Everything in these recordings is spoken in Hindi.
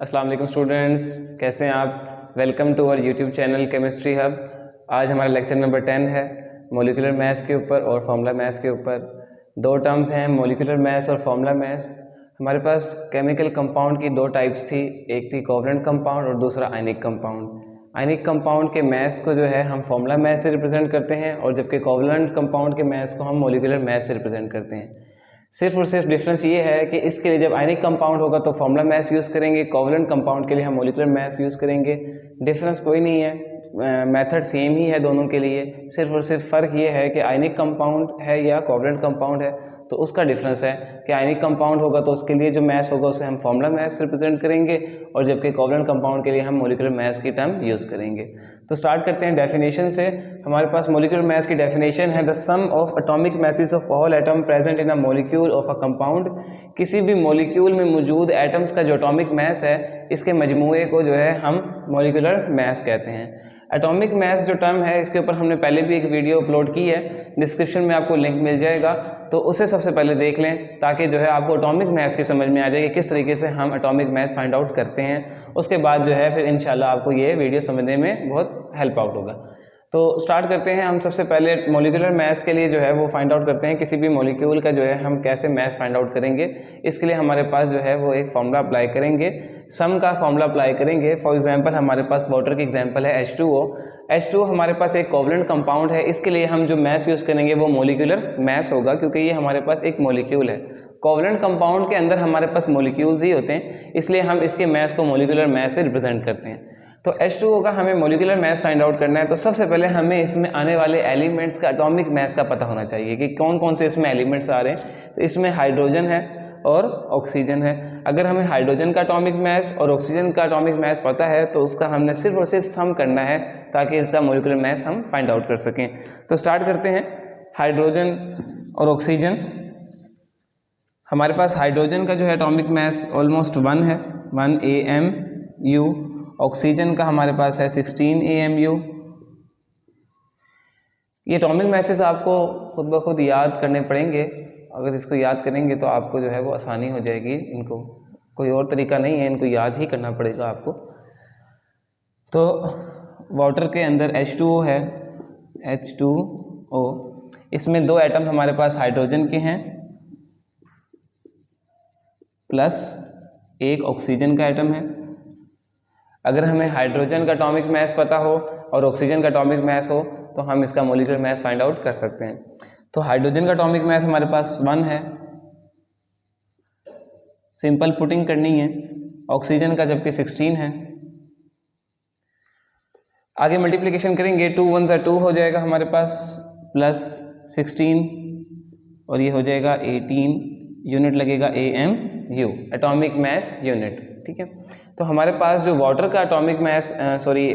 अस्सलाम वालेकुम स्टूडेंट्स, कैसे हैं आप। Welcome to our YouTube channel chemistry hub. आज हमारा लेक्चर नंबर 10 है मॉलिक्यूलर मैथ्स के ऊपर और फार्मूला मैथ्स के ऊपर। दो टर्म्स हैं, मॉलिक्यूलर मैथ्स और फार्मूला मैथ्स। हमारे पास केमिकल कंपाउंड की दो टाइप्स थी, एक थी कोवलेंट कंपाउंड और दूसरा आयनिक कंपाउंड। आयनिक कंपाउंड के मैथ्स को जो है हम फार्मूला मैथ्स से रिप्रेजेंट करते हैं और जबकि कोवलेंट कंपाउंड के मैथ्स को हम मॉलिक्यूलर मैथ्स से रिप्रेजेंट करते हैं। सिर्फ और सिर्फ डिफरेंस ये है कि इसके लिए जब आयनिक कंपाउंड होगा तो फार्मूला मैथ्स यूज़ करेंगे, कोवलेंट कंपाउंड के लिए हम मॉलिक्यूलर मैथ्स यूज़ करेंगे। डिफरेंस कोई नहीं है, मेथड सेम ही है दोनों के लिए। सिर्फ और सिर्फ फ़र्क ये है कि आयनिक कंपाउंड है या कोवलेंट कंपाउंड है तो उसका डिफरेंस है कि आयनिक कंपाउंड होगा तो उसके लिए जो मैथ्स होगा उसे हम फार्मूला मैथ्स रिप्रेजेंट करेंगे और जबकि कोवलेंट कंपाउंड के लिए हम मॉलिक्यूलर मैथ्स की टर्म यूज़ करेंगे। तो स्टार्ट करते हैं डेफिनेशन से। हमारे पास मॉलिक्यूलर मैथ्स की डेफिनेशन है the sum of atomic masses of all atom present in a molecule of a compound. किसी भी मॉलिक्यूल में मौजूद एटम्स का जो एटॉमिक मैस है इसके मजमूए को जो है हम मॉलिक्यूलर मैस कहते हैं। एटॉमिक मैस जो टर्म है इसके ऊपर हमने पहले भी एक वीडियो अपलोड की है, डिस्क्रिप्शन में आपको लिंक मिल जाएगा, तो उसे सबसे पहले देख लें ताकि जो है आपको एटॉमिक मैस की समझ में आ जाए कि किस तरीके से हम एटॉमिक मैस फाइंड आउट करते हैं। उसके बाद जो है फिर इंशाल्लाह आपको ये वीडियो समझने में बहुत हेल्प आउट होगा। तो स्टार्ट करते हैं। हम सबसे पहले मॉलिक्यूलर मैथ्स के लिए जो है वो फाइंड आउट करते हैं किसी भी मॉलिक्यूल का जो है हम कैसे मैथ्स फाइंड आउट करेंगे। इसके लिए हमारे पास जो है वो एक फार्मूला अप्लाई करेंगे, सम का फार्मूला अप्लाई करेंगे। फॉर एग्जांपल हमारे पास वाटर की एग्जांपल है H2O। H2O हमारे पास एक कोवलेंट कंपाउंड है, इसके लिए हम जो मैथ्स यूज़ करेंगे वो मॉलिक्यूलर मैथ्स होगा क्योंकि ये हमारे पास एक मॉलिक्यूल है। कोवलेंट कंपाउंड के अंदर हमारे पास मॉलिक्यूल्स ही होते हैं, इसलिए हम इसके मैथ्स को मॉलिक्यूलर मैथ्स से रिप्रेजेंट करते हैं। तो H2O का हमें मॉलिक्यूलर मैथ्स फाइंड आउट करना है तो सबसे पहले हमें इसमें आने वाले एलिमेंट्स का एटॉमिक मैथ्स का पता होना चाहिए कि कौन कौन से इसमें एलिमेंट्स आ रहे हैं। तो इसमें हाइड्रोजन है और ऑक्सीजन है। अगर हमें हाइड्रोजन का एटॉमिक मैथ्स और ऑक्सीजन का एटॉमिक मैथ्स पता है तो उसका हमने सिर्फ और सिर्फ सम करना है ताकि इसका मॉलिक्यूलर मैथ्स हम फाइंड आउट कर सकें। तो स्टार्ट करते हैं। हाइड्रोजन और ऑक्सीजन, हमारे पास हाइड्रोजन का जो है एटॉमिक मैथ्स ऑलमोस्ट 1 है, 1 AMU। ऑक्सीजन का हमारे पास है 16 AMU। ये एटॉमिक मैसेज आपको खुद ब खुद याद करने पड़ेंगे, अगर इसको याद करेंगे तो आपको जो है वो आसानी हो जाएगी। इनको कोई और तरीका नहीं है, इनको याद ही करना पड़ेगा आपको। तो वाटर के अंदर H2O है, H2O, इसमें दो एटम हमारे पास हाइड्रोजन के हैं प्लस एक ऑक्सीजन का एटम है। अगर हमें हाइड्रोजन का एटॉमिक मैस पता हो और ऑक्सीजन का एटॉमिक मैस हो तो हम इसका मॉलिक्यूलर मैस फाइंड आउट कर सकते हैं। तो हाइड्रोजन का एटॉमिक मैस हमारे पास 1 है, सिंपल पुटिंग करनी है। ऑक्सीजन का जबकि 16 है। आगे मल्टीप्लिकेशन करेंगे, 2 1 ज़ा 2 हो जाएगा हमारे पास, प्लस 16 और ये हो जाएगा 18, यूनिट लगेगा AMU, एटॉमिक मैस यूनिट। ठीक है, तो हमारे पास जो वाटर का एटॉमिक मैस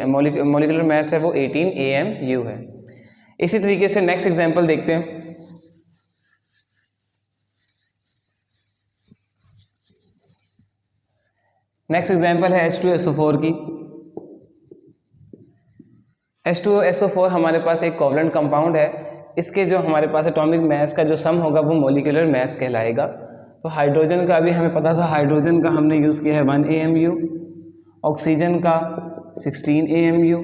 मॉलिक्यूलर मैस है वो 18 AMU है। इसी तरीके से नेक्स्ट एग्जांपल देखते हैं। नेक्स्ट एग्जांपल है H2SO4 की। H2SO4 हमारे पास एक कोवलेंट कंपाउंड है, इसके जो हमारे पास एटॉमिक मैस का जो सम होगा वो मॉलिक्यूलर मैस कहलाएगा। तो हाइड्रोजन का भी हमें पता था, हाइड्रोजन का हमने यूज़ किया है 1 AMU, ऑक्सीजन का 16 AMU।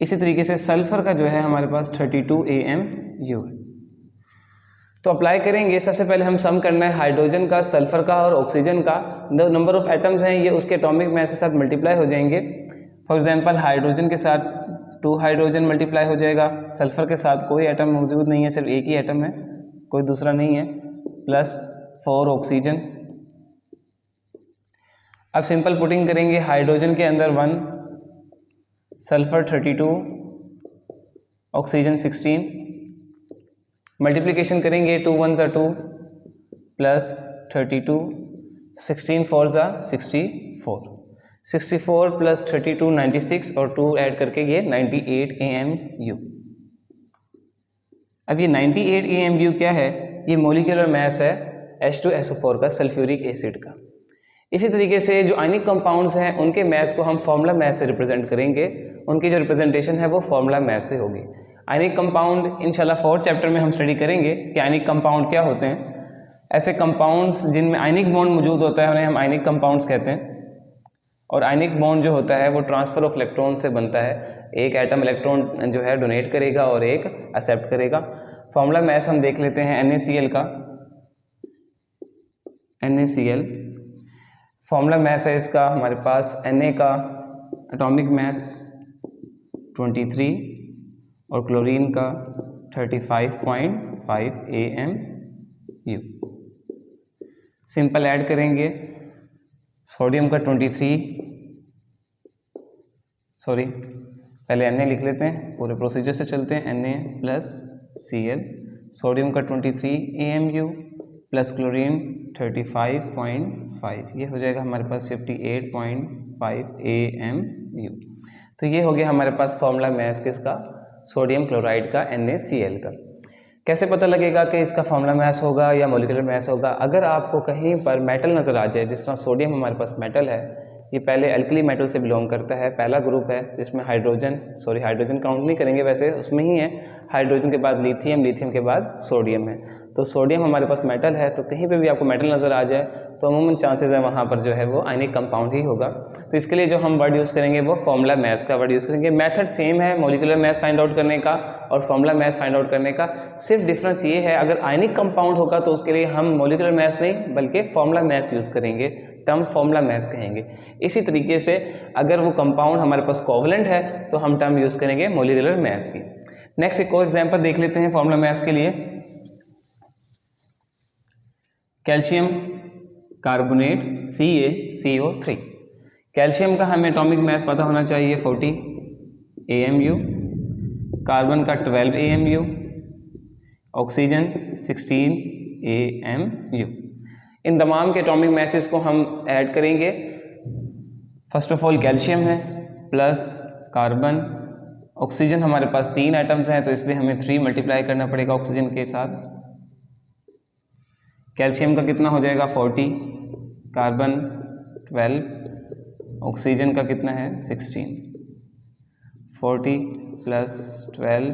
इसी तरीके से सल्फर का जो है हमारे पास 32 AMU। तो अप्लाई करेंगे, सबसे पहले हम सम करना है हाइड्रोजन का, सल्फर का और ऑक्सीजन का। जो नंबर ऑफ एटम्स हैं ये उसके एटॉमिक मैस के साथ मल्टीप्लाई हो जाएंगे। फॉर एग्जांपल हाइड्रोजन के साथ 2 हाइड्रोजन मल्टीप्लाई हो जाएगा, सल्फर के साथ कोई एटम मौजूद नहीं है, सिर्फ एक ही एटम है, कोई दूसरा नहीं है, प्लस 4 ऑक्सीजन। अब सिंपल पुटिंग करेंगे, हाइड्रोजन के अंदर 1, सल्फर 32, ऑक्सीजन 16, मल्टीप्लिकेशन करेंगे, 2 1 ज़ा 2 प्लस 32, 16 4 ज़ा 64, 64 प्लस 32 96 और 2 ऐड करके ये 98 AMU। अब ये 98 AMU क्या है, ये मॉलिक्यूलर मैस है H2SO4 का, सल्फ्यूरिक एसिड का। इसी तरीके से जो आयनिक कंपाउंड्स हैं उनके मैस को हम फार्मूला मैस से रिप्रेजेंट करेंगे, उनकी जो रिप्रेजेंटेशन है वो फार्मूला मैस से होगी। आयनिक कंपाउंड इंशाल्लाह 4th चैप्टर में हम स्टडी करेंगे कि आयनिक कंपाउंड क्या होते हैं। ऐसे कंपाउंड्स जिनमें आयनिक बॉन्ड मौजूद होता है उन्हें हम आयनिक कंपाउंड्स कहते हैं। और आयनिक बॉन्ड जो होता है वो ट्रांसफ़र ऑफ इलेक्ट्रॉन से बनता है। एक एटम इलेक्ट्रॉन जो है डोनेट करेगा और एक एक्सेप्ट करेगा। फॉर्मूला मैस हम देख लेते हैं NaCl का। NaCl फॉर्मूला मैस है इसका हमारे पास Na का एटॉमिक मैस 23 और क्लोरीन का 35.5 AMU। सिंपल ऐड करेंगे, सोडियम का 23, सॉरी पहले Na लिख लेते हैं, पूरे प्रोसीजर से चलते हैं। Na प्लस Cl, सोडियम का 23 AMU प्लस क्लोरीन 35.5, ये हो जाएगा हमारे पास 58.5 AMU। तो ये हो गया हमारे पास फॉर्मूला मैस किसका, सोडियम क्लोराइड का NaCl का। कैसे पता लगेगा कि इसका फॉर्मूला मैस होगा या मॉलिक्यूलर मैस होगा? अगर आपको कहीं पर मेटल नज़र आ जाए, जिस तरह सोडियम हमारे पास मेटल है, ये पहले एल्कली मेटल से बिलोंग करता है, पहला ग्रुप है जिसमें हाइड्रोजन काउंट नहीं करेंगे वैसे, उसमें ही है। हाइड्रोजन के बाद लिथियम, लिथियम के बाद सोडियम है। तो सोडियम हमारे पास मेटल है, तो कहीं पे भी आपको मेटल नज़र आ जाए तो अमूमन चांसेस है वहाँ पर जो है वो आयनिक कंपाउंड ही होगा। तो इसके लिए जो हम वर्ड यूज़ करेंगे वो फॉर्मूला मैस का वर्ड यूज़ करेंगे। मेथड सेम है मॉलिक्यूलर मैस फाइंड आउट करने का और फॉर्मूला मैस फाइंड आउट करने का, सिर्फ डिफरेंस ये है अगर आयनिक कंपाउंड होगा तो उसके लिए हम मॉलिक्यूलर मैस नहीं बल्कि फॉर्मूला मैस यूज़ करेंगे, टर्म फॉर्मूला मैस कहेंगे। इसी तरीके से अगर वो कंपाउंड हमारे पास कोवलेंट है तो हम टर्म यूज़ करेंगे मॉलिक्यूलर मैस की। नेक्स्ट एक और एग्जांपल देख लेते हैं फॉर्मूला मैस के लिए। Calcium carbonate CaCO3। कैल्शियम का हमें एटॉमिक मैस पता होना चाहिए 40 AMU, कार्बन का 12 AMU, ऑक्सीजन 16 AMU। इन तमाम के एटॉमिक मैसेज को हम ऐड करेंगे। फर्स्ट ऑफ ऑल कैल्शियम है प्लस कार्बन, ऑक्सीजन हमारे पास 3 एटम्स हैं तो इसलिए हमें 3 मल्टीप्लाई करना पड़ेगा ऑक्सीजन के साथ। कैल्शियम का कितना हो जाएगा 40, कार्बन 12, ऑक्सीजन का कितना है 16। 40 प्लस 12,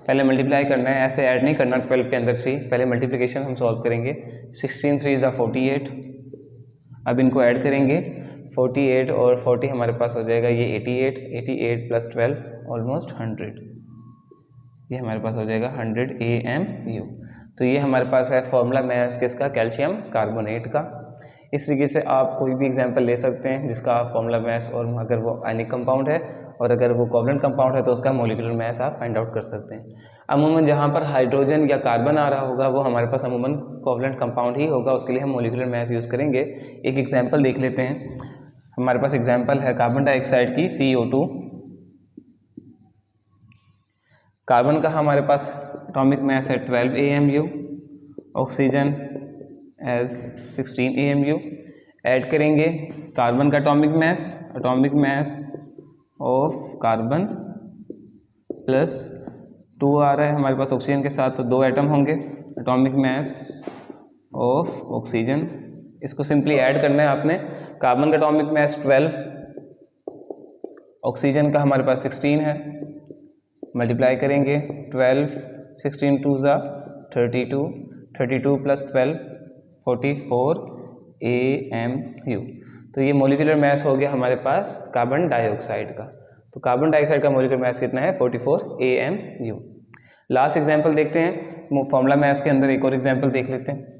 पहले मल्टीप्लाई करना है, ऐसे ऐड नहीं करना 12 के अंदर 3, पहले मल्टीप्लिकेशन हम सॉल्व करेंगे। 16 3 ज़ा 48, अब इनको ऐड करेंगे 48 और 40 हमारे पास हो जाएगा ये 88, 88 प्लस 12 ऑलमोस्ट 100, ये हमारे पास हो जाएगा 100 AMU। तो ये हमारे पास है फॉर्मूला मैस किसका, कैल्शियम कार्बोनेट का। इस तरीके से आप कोई भी एग्जांपल ले सकते हैं जिसका फॉर्मूला मैस, और अगर वो आयनिक कंपाउंड है और अगर वो कोवलेंट कंपाउंड है तो उसका मॉलिक्यूलर मैस आप फाइंड आउट कर सकते हैं। अमूमन जहाँ पर हाइड्रोजन या कार्बन आ रहा होगा वो हमारे पास अमूमन कोवलेंट कंपाउंड ही होगा, उसके लिए हम मॉलिक्यूलर मैस यूज़ करेंगे। एक एग्जाम्पल देख लेते हैं। हमारे पास एग्जाम्पल है कार्बन डाइऑक्साइड की CO2। कार्बन का हमारे पास एटॉमिक मैस है 12 AMU, oxygen as 16 AMU। Add करेंगे कार्बन का atomic mass of carbon plus 2 आ रहा है हमारे पास ऑक्सीजन के साथ, तो 2 एटम होंगे, एटॉमिक मैस ऑफ ऑक्सीजन। इसको सिंपली ऐड करना है आपने। कार्बन का एटॉमिक मैस 12, ऑक्सीजन का हमारे पास 16 है, मल्टीप्लाई करेंगे 12, 16 2 ज़ा 32, 32 प्लस 12 44 AMU। तो ये मॉलिक्यूलर मैस हो गया हमारे पास कार्बन डाइऑक्साइड का। तो कार्बन डाइऑक्साइड का मॉलिक्यूलर मैस कितना है 44 AMU। लास्ट एग्जांपल देखते हैं फॉर्मूला मैस के अंदर, एक और एग्जांपल देख लेते हैं।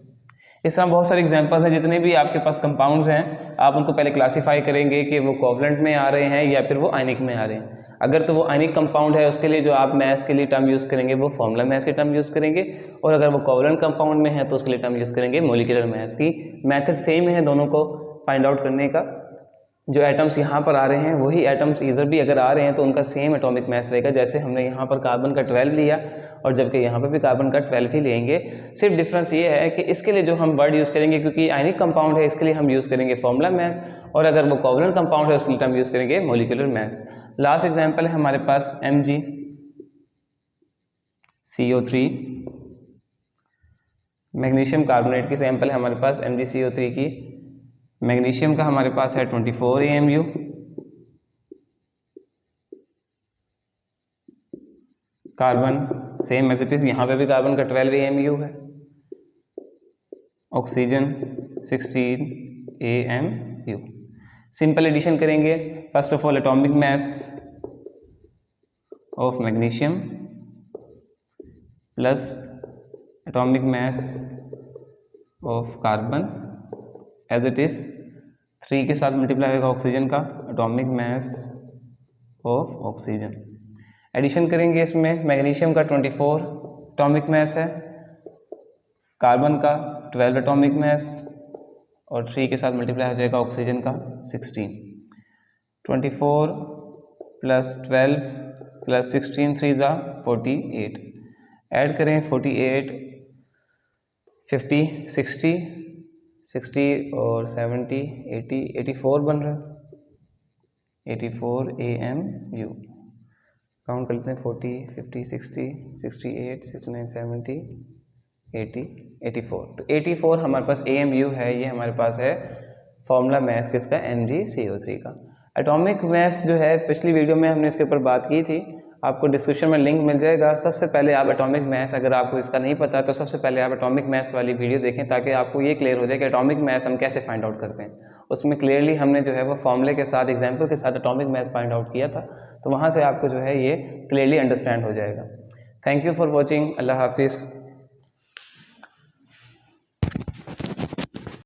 इस तरह बहुत सारे एग्जांपल्स हैं, जितने भी आपके पास कंपाउंड्स हैं आप उनको पहले क्लासीफाई करेंगे कि वो कोवलेंट में आ रहे हैं या फिर वो आयनिक में आ रहे हैं। अगर तो वो आयनिक कंपाउंड है उसके लिए जो आप मैस के लिए टर्म यूज़ करेंगे वो फॉर्मूला मैस के टर्म यूज़ करेंगे, और अगर वो कोवलेंट कंपाउंड में है तो उसके लिए टर्म यूज़ करेंगे मॉलिक्यूलर मैस की। मेथड सेम है दोनों को फाइंड आउट करने का। जो एटम्स यहाँ पर आ रहे हैं वही एटम्स इधर भी अगर आ रहे हैं तो उनका सेम एटॉमिक मैस रहेगा। जैसे हमने यहाँ पर कार्बन का 12 लिया और जबकि यहाँ पर भी कार्बन का 12 ही लेंगे। सिर्फ डिफरेंस ये है कि इसके लिए जो हम वर्ड यूज़ करेंगे, क्योंकि आयनिक कंपाउंड है इसके लिए हम यूज़ करेंगे फॉर्मूला मैस, और अगर वो कोवलेंट कंपाउंड है उसके लिए हम यूज़ करेंगे मॉलिक्यूलर मैस। लास्ट एग्जाम्पल है हमारे पास MgCO3। मैग्नीशियम कार्बोनेट की सैंपल है हमारे पास MgCO3 की। मैग्नीशियम का हमारे पास है 24 AMU, carbon same as it is, यहाँ पे भी कार्बन का 12 AMU है। Oxygen 16 AMU। सिंपल एडिशन करेंगे। First of all atomic mass of magnesium plus atomic mass of carbon as it is 3 के साथ मल्टीप्लाई होगा ऑक्सीजन का atomic mass of oxygen. Addition करेंगे इसमें मैग्नीशियम का 24 एटॉमिक मास है, कार्बन का 12 एटॉमिक मास और 3 के साथ मल्टीप्लाई हो जाएगा ऑक्सीजन का 16। 24 प्लस 12 प्लस 16 3 ज़ा 48। ऐड करें 48 50 60 60 और 70 80 84 बन रहा है 84 AMU। काउंट कर लेते हैं 40 50 60 68 69 70 80 84। तो 84 हमारे पास AMU है, ये हमारे पास है फॉर्मूला मास किसका MgCO3 का। एटॉमिक मास जो है पिछली वीडियो में हमने इसके ऊपर बात की थी, आपको डिस्क्रिप्शन में लिंक मिल जाएगा। सबसे पहले आप एटॉमिक मास, अगर आपको इसका नहीं पता तो सबसे पहले आप एटॉमिक मास वाली वीडियो देखें ताकि आपको ये क्लियर हो जाए कि एटॉमिक मास हम कैसे फाइंड आउट करते हैं। उसमें क्लियरली हमने जो है वो फॉर्मूले के साथ एग्जांपल के साथ एटॉमिक मास फाइंड आउट किया था, तो वहाँ से आपको जो है ये क्लियरली अंडरस्टैंड हो जाएगा। Thank you for watching. अल्लाह हाफिज़।